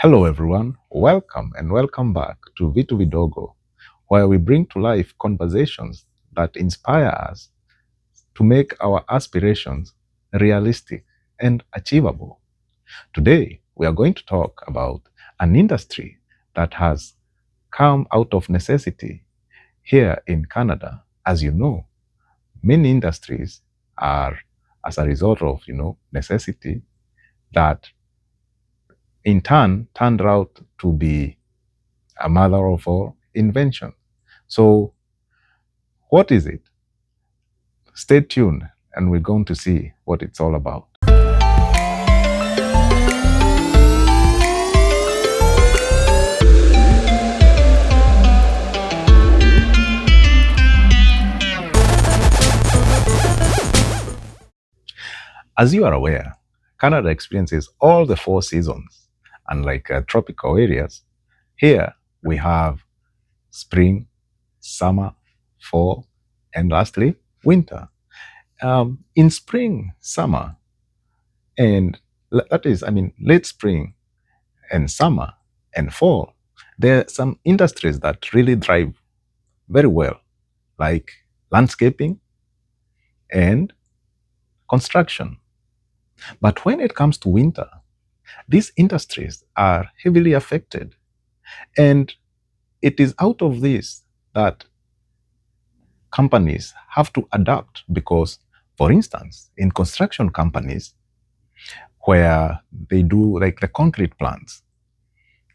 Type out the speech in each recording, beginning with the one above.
Hello everyone, welcome and welcome back to Vitu Vidogo, where we bring to life conversations that inspire us to make our aspirations realistic and achievable. Today, we are going to talk about an industry that has come out of necessity here in Canada. As you know, many industries are as a result of, necessity that in turn turned out to be a mother of all invention. So, what is it? Stay tuned and we're going to see what it's all about. As you are aware, Canada experiences all the four seasons. Unlike tropical areas, here we have spring, summer, fall, and lastly, winter. In spring, summer, and that is, late spring and summer and fall, there are some industries that really thrive very well, like landscaping and construction. But when it comes to winter, these industries are heavily affected. And it is out of this that companies have to adapt because, for instance, in construction companies, where they do like the concrete plants,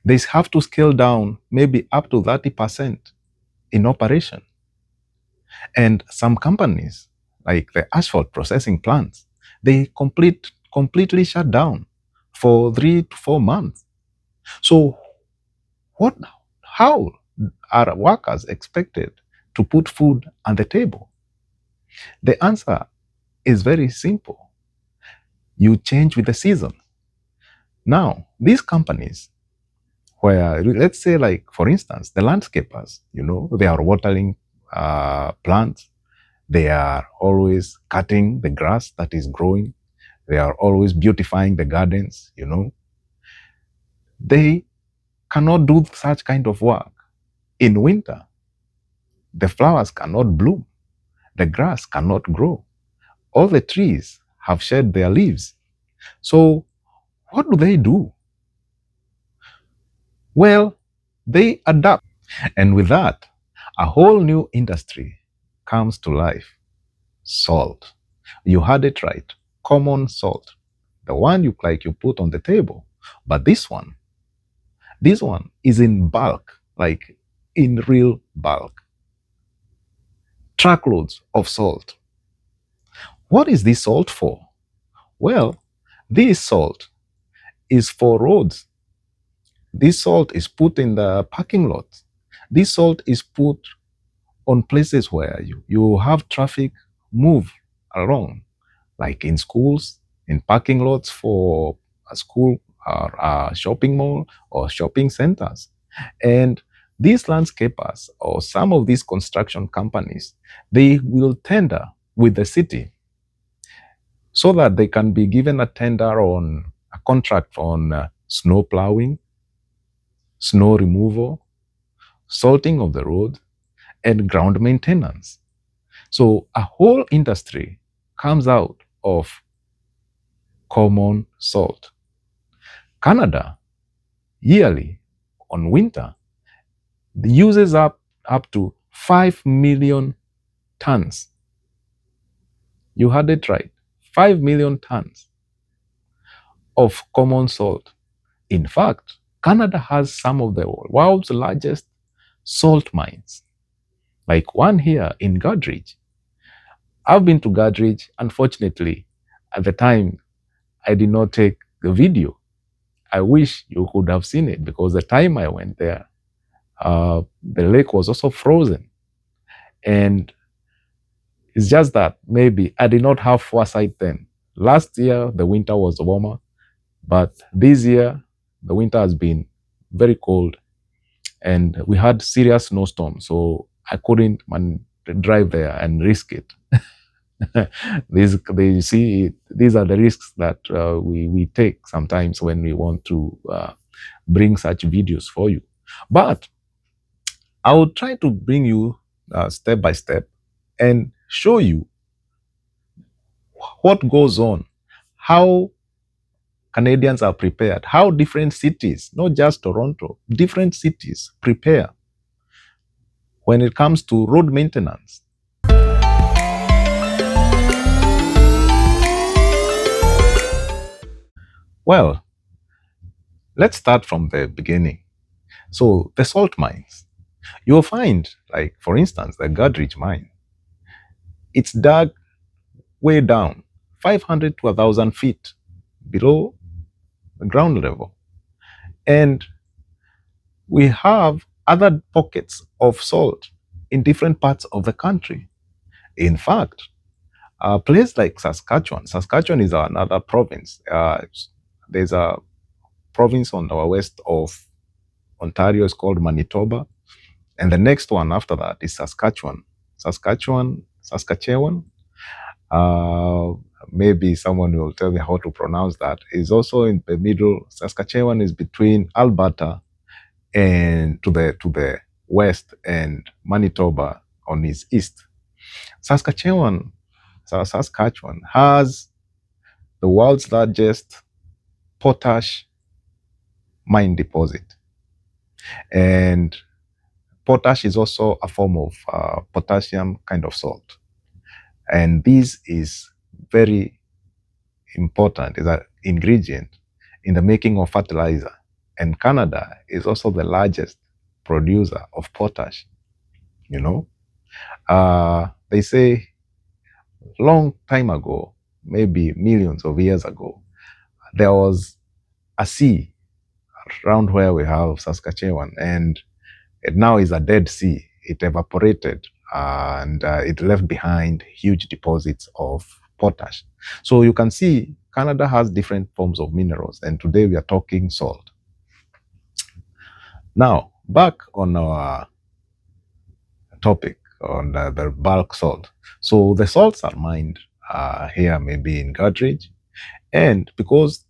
they have to scale down maybe up to 30% in operation. And some companies, like the asphalt processing plants, they completely shut down for 3 to 4 months. So how are workers expected to put food on the table? The answer is very simple. You change with the season. Now, these companies, where let's say, like, for instance, the landscapers, they are watering plants. They are always cutting the grass that is growing. They are always beautifying the gardens, They cannot do such kind of work in winter. The flowers cannot bloom. The grass cannot grow. All the trees have shed their leaves. So what do? Well, they adapt. And with that, a whole new industry comes to life. Salt. You heard it right. Common salt. The one you put on the table. But this one is in bulk, like in real bulk. Truckloads of salt. What is this salt for? Well, this salt is for roads. This salt is put in the parking lot. This salt is put on places where you have traffic move along, like in schools, in parking lots for a school or a shopping mall or shopping centers. And these landscapers or some of these construction companies, they will tender with the city so that they can be given a tender on a contract on snow plowing, snow removal, salting of the road, and ground maintenance. So a whole industry comes out of common salt. Canada, yearly, on winter, uses up to 5 million tons. You heard it right, 5 million tons of common salt. In fact, Canada has some of the world's largest salt mines, like one here in Godrich. I've been to Godrich. Unfortunately, at the time, I did not take the video. I wish you could have seen it because the time I went there, the lake was also frozen. And it's just that maybe I did not have foresight then. Last year, the winter was warmer, but this year, the winter has been very cold and we had serious snowstorms. So I couldn't drive there and risk it. These are the risks that we take sometimes when we want to bring such videos for you. But I will try to bring you step by step and show you what goes on, how Canadians are prepared, how different cities, not just Toronto, different cities prepare when it comes to road maintenance. Well, let's start from the beginning. So, the salt mines. You'll find, like, for instance, the Goodrich mine. It's dug way down, 500 to 1,000 feet below the ground level. And we have other pockets of salt in different parts of the country. In fact, a place like Saskatchewan is another province. There's a province on our west of Ontario is called Manitoba, and the next one after that is Saskatchewan. Saskatchewan. Uh, Maybe someone will tell me how to pronounce that. Is also in the middle. Saskatchewan is between Alberta and to the west, and Manitoba on its east. Saskatchewan has the world's largest potash mine deposit. And potash is also a form of potassium kind of salt. And this is very important, is an ingredient in the making of fertilizer. And Canada is also the largest producer of potash. You know, they say long time ago, maybe millions of years ago, there was a sea around where we have Saskatchewan, and it now is a dead sea. It evaporated and it left behind huge deposits of potash. So you can see Canada has different forms of minerals, and today we are talking salt. Now, back on our topic on the bulk salt. So the salts are mined here, maybe in Goodrich, and because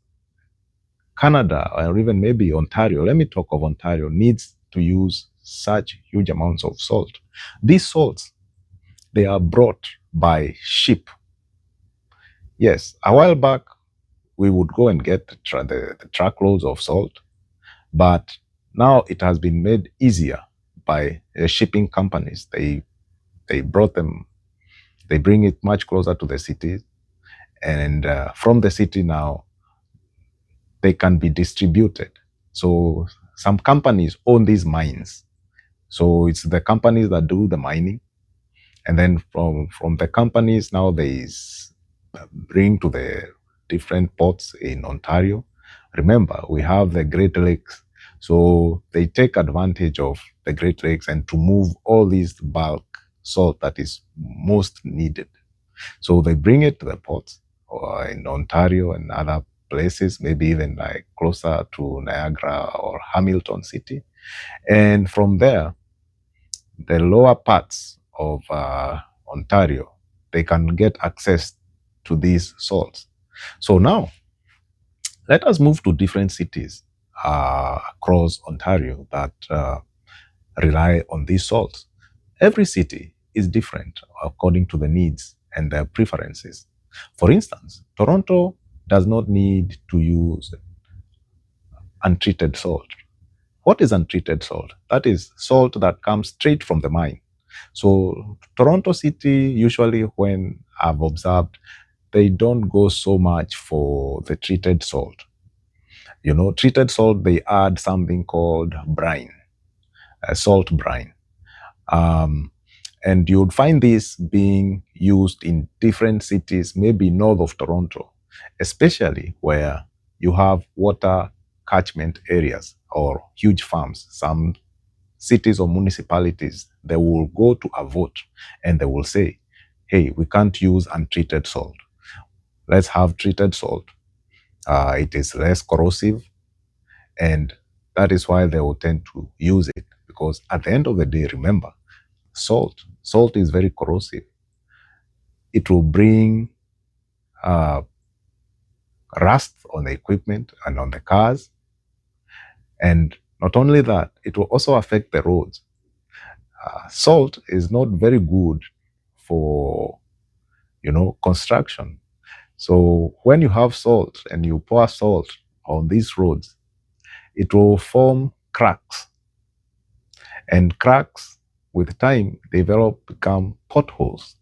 Canada or even maybe Ontario, let me talk of Ontario, needs to use such huge amounts of salt. These salts, they are brought by ship. Yes, a while back, we would go and get the truckloads of salt, but now it has been made easier by the shipping companies. They brought them, they bring it much closer to the cities, and from the city now, they can be distributed. So some companies own these mines. So it's the companies that do the mining. And then from the companies now they bring to the different ports in Ontario. Remember, we have the Great Lakes. So they take advantage of the Great Lakes and to move all these bulk salt that is most needed. So they bring it to the ports or in Ontario and other places, maybe even like closer to Niagara or Hamilton City. And from there, the lower parts of Ontario, they can get access to these salts. So now, let us move to different cities across Ontario that rely on these salts. Every city is different according to the needs and their preferences. For instance, Toronto does not need to use untreated salt. What is untreated salt? That is salt that comes straight from the mine. So Toronto City, usually when I've observed, they don't go so much for the treated salt. You know, treated salt, they add something called brine, salt brine. And you'd find this being used in different cities, maybe north of Toronto, especially where you have water catchment areas or huge farms. Some cities or municipalities, they will go to a vote and they will say, hey, we can't use untreated salt. Let's have treated salt. It is less corrosive, and that is why they will tend to use it, because at the end of the day, remember, salt is very corrosive. It will bring rust on the equipment and on the cars. And not only that, it will also affect the roads. Salt is not very good for, construction. So when you have salt and you pour salt on these roads, it will form cracks. And cracks, with time, become potholes.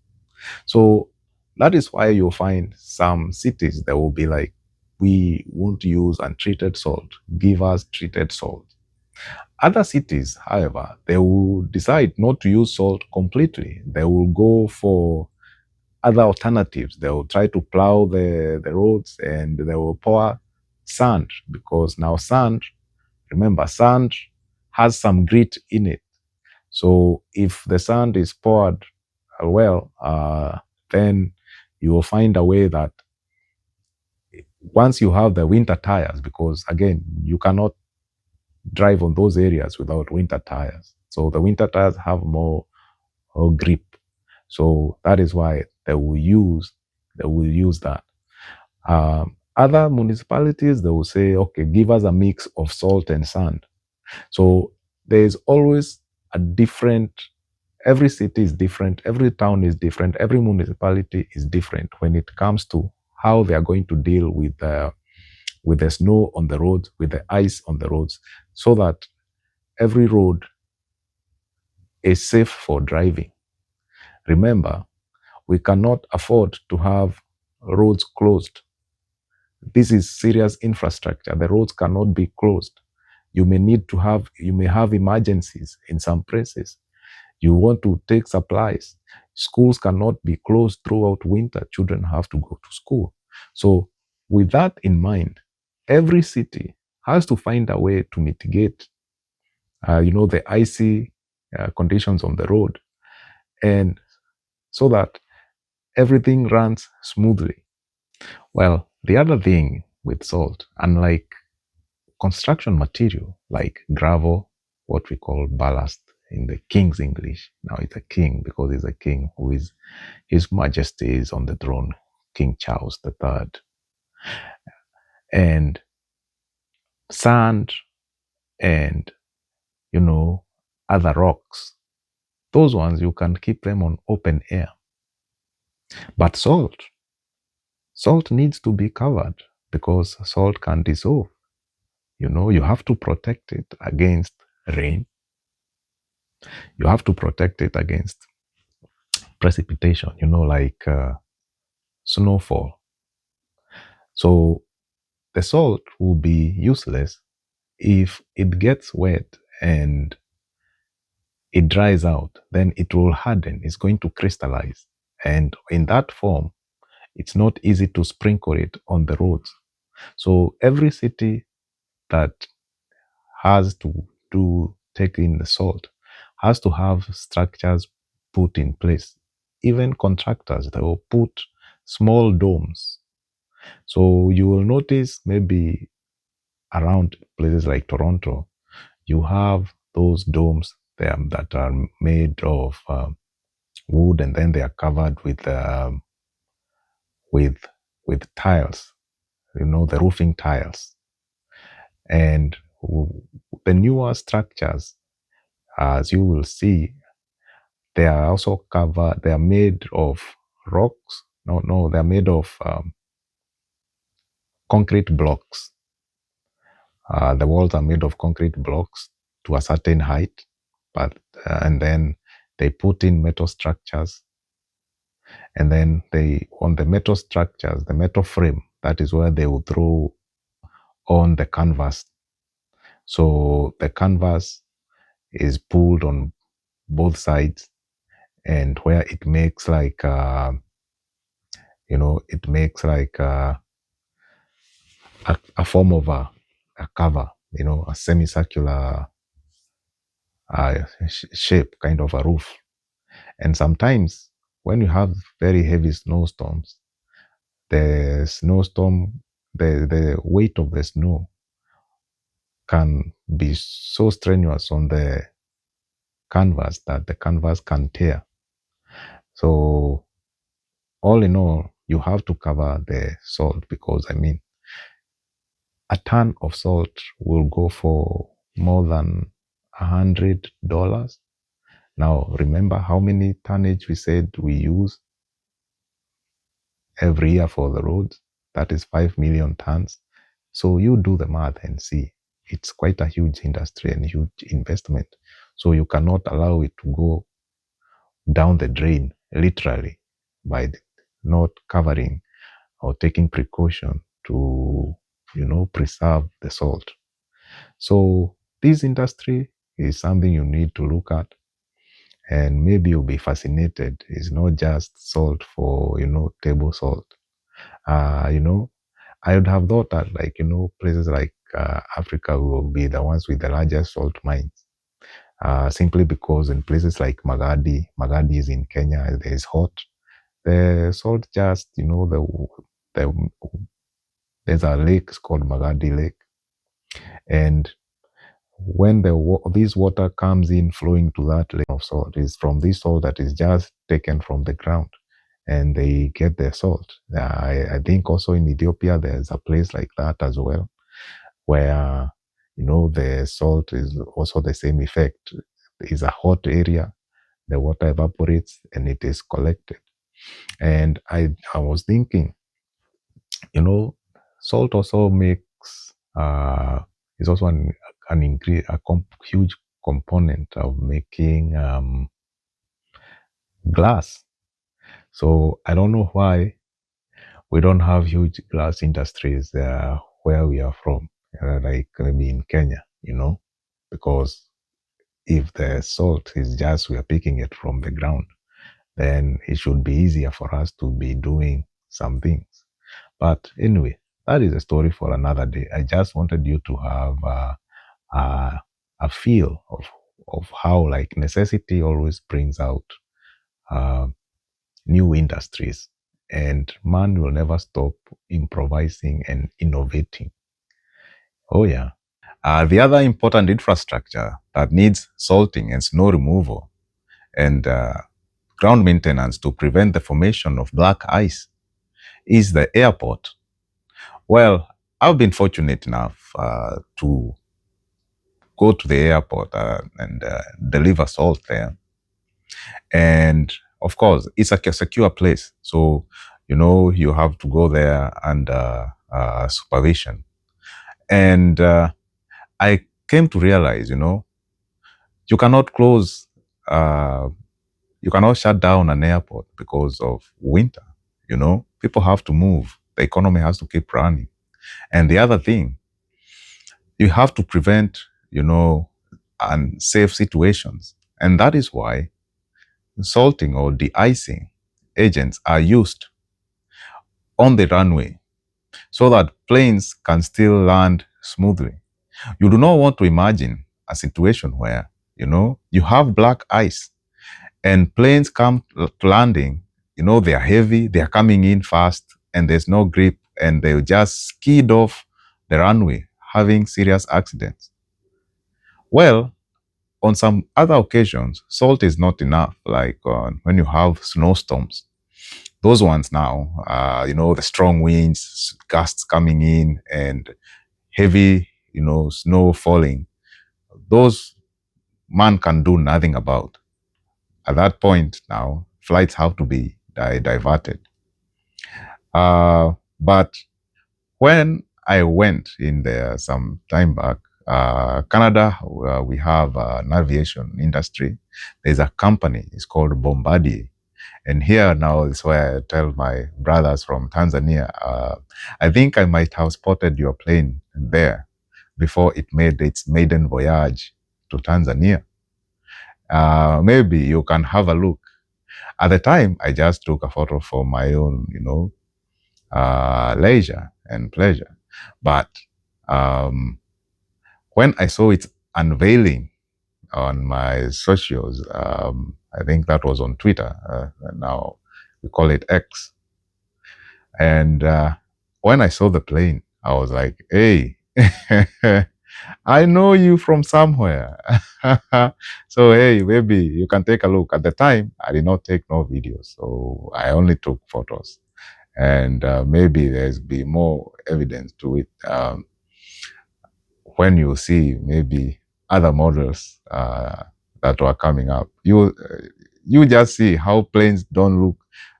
So that is why you'll find some cities that will be like, we won't use untreated salt, give us treated salt. Other cities, however, they will decide not to use salt completely. They will go for other alternatives. They will try to plow the roads, and they will pour sand, because now remember, sand has some grit in it. So if the sand is poured well, then you will find a way that once you have the winter tires, because again, you cannot drive on those areas without winter tires. So the winter tires have more grip. So that is why they will use that. Other municipalities, they will say, okay, give us a mix of salt and sand. So there is always a different, every city is different, every town is different, every municipality is different when it comes to how they are going to deal with the snow on the roads, with the ice on the roads, so that every road is safe for driving. Remember, we cannot afford to have roads closed. This is serious infrastructure. The roads cannot be closed. You may have emergencies in some places. You want to take supplies. Schools cannot be closed throughout winter. Children have to go to school. So with that in mind, every city has to find a way to mitigate, the icy conditions on the road, and so that everything runs smoothly. Well, the other thing with salt, unlike construction material like gravel, what we call ballast in the King's English. Now it's a king because he's a king who is, His Majesty is on the throne, King Charles III. And sand and, other rocks, those ones you can keep them on open air. But salt needs to be covered because salt can dissolve. You have to protect it against rain. You have to protect it against precipitation, like snowfall. So the salt will be useless if it gets wet and it dries out. Then it will harden. It's going to crystallize. And in that form, it's not easy to sprinkle it on the roads. So every city that has to take in the salt has to have structures put in place. Even contractors, they will put small domes. So you will notice maybe around places like Toronto, you have those domes there that are made of wood, and then they are covered with tiles, the roofing tiles. And the newer structures, as you will see, they are also covered. They are made of rocks. No, they are made of concrete blocks. The walls are made of concrete blocks to a certain height, and then they put in metal structures, and then on the metal structures, the metal frame, that is where they will throw on the canvas. So the canvas is pulled on both sides, and where it makes like a form of a cover, a semicircular shape, kind of a roof. And sometimes when you have very heavy snowstorms, the weight of the snow can be so strenuous on the canvas that the canvas can tear. So all in all, you have to cover the salt, because a ton of salt will go for more than $100. Now, remember how many tonnage we said we use every year for the roads? That is 5 million tons. So you do the math and see. It's quite a huge industry and huge investment. So you cannot allow it to go down the drain, literally, by not covering or taking precaution to, preserve the salt. So this industry is something you need to look at, and maybe you'll be fascinated. It's not just salt for, table salt. Uh, you know, I would have thought that, like, places like Africa will be the ones with the largest salt mines. Simply because in places like Magadi is in Kenya, there is hot. The salt just, the there's a lake, it's called Magadi Lake. And when this water comes in flowing to that lake of salt, is from this salt that is just taken from the ground, and they get their salt. I think also in Ethiopia there's a place like that as well, where the salt is also the same effect. It's a hot area, the water evaporates and it is collected. And I was thinking, salt also makes is also huge component of making glass. So I don't know why we don't have huge glass industries where we are from, like maybe in Kenya, because if the salt is just we are picking it from the ground, then it should be easier for us to be doing some things. But anyway, that is a story for another day. I just wanted you to have a feel of how, like, necessity always brings out uh, new industries, and man will never stop improvising and innovating. Oh yeah. The other important infrastructure that needs salting and snow removal and ground maintenance to prevent the formation of black ice is the airport. Well, I've been fortunate enough to go to the airport and deliver salt there. And of course, it's a secure place. So, you have to go there under supervision. And I came to realize, you cannot close, you cannot shut down an airport because of winter. People have to move. The economy has to keep running. And the other thing, you have to prevent, unsafe situations. And that is why salting or de-icing agents are used on the runway so that planes can still land smoothly. You do not want to imagine a situation where, you have black ice and planes come to landing, they are heavy, they are coming in fast, and there's no grip, and they just skid off the runway, having serious accidents. Well, on some other occasions, salt is not enough, like when you have snowstorms. Those ones now, the strong winds, gusts coming in, and heavy, snow falling. Those man can do nothing about. At that point now, flights have to be diverted. But when I went in there some time back, Canada, we have an aviation industry. There's a company, it's called Bombardier. And here now is where I tell my brothers from Tanzania, I think I might have spotted your plane there before it made its maiden voyage to Tanzania. Maybe you can have a look. At the time, I just took a photo for my own, leisure and pleasure. But when I saw it unveiling on my socials, I think that was on Twitter. Now we call it X. And when I saw the plane, I was like, hey, I know you from somewhere. So, hey, maybe you can take a look. At the time, I did not take no videos. So I only took photos. And maybe there's be more evidence to it when you see maybe other models that were coming up. You just see how planes don't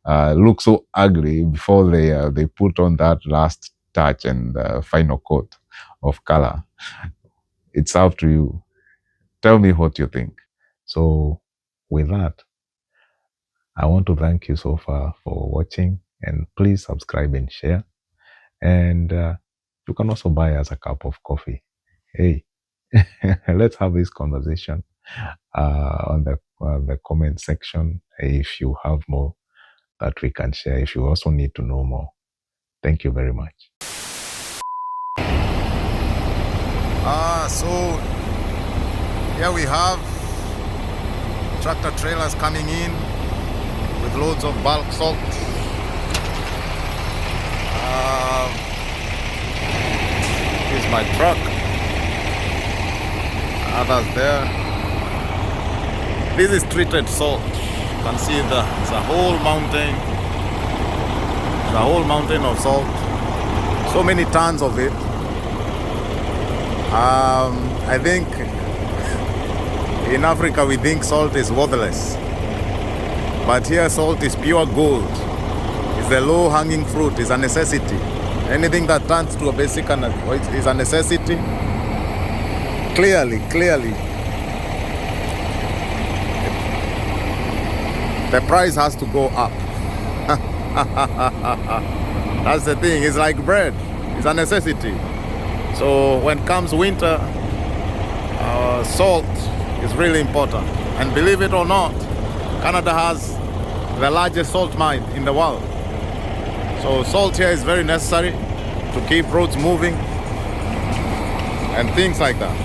look so ugly before they put on that last touch and final coat of color. It's up to you. Tell me what you think. So with that, I want to thank you so far for watching, and please subscribe and share. And you can also buy us a cup of coffee. Hey, let's have this conversation on the comment section if you have more that we can share, if you also need to know more. Thank you very much. So here we have tractor trailers coming in with loads of bulk salt. Here's my truck. Others there. This is treated salt. You can see it's a whole mountain. It's a whole mountain of salt. So many tons of it. I think in Africa we think salt is worthless, but here salt is pure gold. It's the low-hanging fruit. It's a necessity. Anything that turns to a basic is a necessity. Clearly, the price has to go up. That's the thing. It's like bread. It's a necessity. So when comes winter, salt is really important. And believe it or not, Canada has the largest salt mine in the world. So salt here is very necessary to keep roads moving and things like that.